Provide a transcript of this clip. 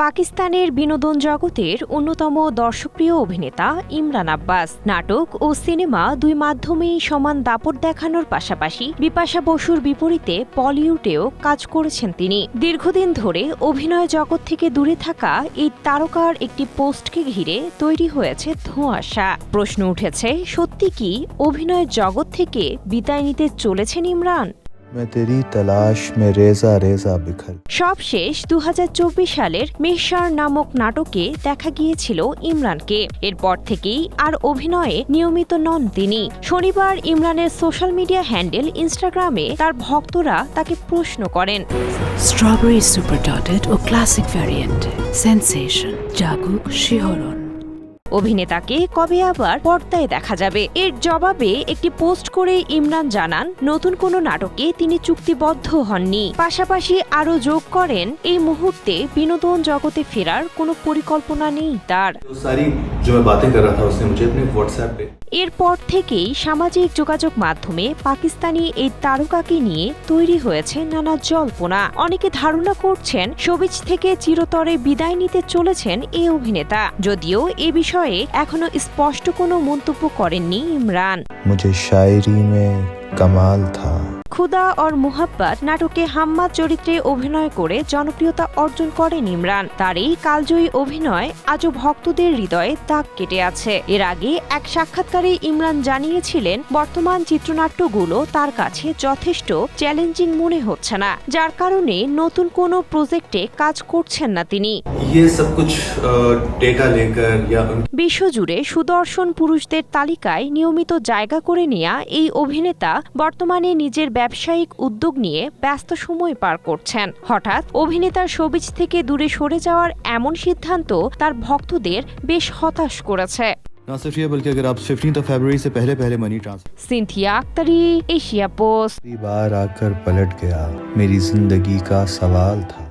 পাকিস্তানের বিনোদন জগতের অন্যতম দর্শকপ্রিয় অভিনেতা ইমরান আব্বাস নাটক ও সিনেমা দুই মাধ্যমেই সমান দাপট দেখানোর পাশাপাশি বিপাশা বসুর বিপরীতে বলিউডেও কাজ করেছেন তিনি। দীর্ঘদিন ধরে অভিনয় জগৎ থেকে দূরে থাকা এই তারকার একটি পোস্টকে ঘিরে তৈরি হয়েছে ধোঁয়াশা। প্রশ্ন উঠেছে, সত্যি কি অভিনয় জগৎ থেকে বিদায় নিতে চলেছেন ইমরান? সবশেষ 2024 সালের মেহসার নামক নাটকে দেখা গিয়েছিল ইমরানকে। এরপর থেকেই আর অভিনয়ে নিয়মিত নন তিনি। শনিবার ইমরানের সোশ্যাল মিডিয়া হ্যান্ডেল ইনস্টাগ্রামে তার ভক্তরা তাকে প্রশ্ন করেন, স্ট্রবেরি সুপার ডটেড ও ক্লাসিক ভ্যারিয়েন্ট সেন্সেশন জাগুক শিহরণ। অভিনেতাকে কবে আবার পর্দায় দেখা যাবে? এর জবাবে একটি পোস্ট করে ইমরান জানান, নতুন কোনো নাটকে তিনি চুক্তিবদ্ধ হননি। পাশাপাশি আরও যোগ করেন, এই মুহূর্তে বিনোদন জগতে ফেরার কোনো পরিকল্পনা নেই তার। এরপর থেকেই সামাজিক যোগাযোগ মাধ্যমে পাকিস্তানি এই তারকাকে নিয়ে তৈরি হয়েছে নানা জল্পনা। অনেকে ধারণা করছেন শোবিজ থেকে চিরতরে বিদায় নিতে চলেছেন এই অভিনেতা, যদিও এ বিষয়ে এখনো স্পষ্ট কোনো মন্তব্য করেননি ইমরান। মুঝে শায়রি মে কামাল থা। খুদা और মুহাব্বত নাটকে হাম্মাদ চরিত্রে অভিনয় করে জনপ্রিয়তা অর্জন করেন ইমরান। তার এই কালজয়ী অভিনয় আজও ভক্তদের হৃদয়ে দাগ কেটে আছে। এর আগে এক সাক্ষাৎকারে ইমরান জানিয়েছিলেন, বর্তমান চিত্রনাট্যগুলো তার কাছে যথেষ্ট চ্যালেঞ্জিং মনে হচ্ছে না, যার কারণে নতুন কোনো প্রজেক্টে কাজ করছেন না তিনি। বিশ্বজুড়ে সুদর্শন পুরুষদের তালিকায় নিয়মিত জায়গা করে নেয়া এই অভিনেতা বর্তমানে নিজের ব্যবসায়িক উদ্যোগ নিয়ে ব্যস্ত সময় পার করছেন। হঠাৎ অভিনেতার শোবিজ থেকে দূরে সরে যাওয়ার এমন সিদ্ধান্ত তার ভক্তদের বেশ হতাশ করেছে। Sinthia Aktari, Asia Post. बार आकर पलट गया, मेरी जिंदगी का सवाल था।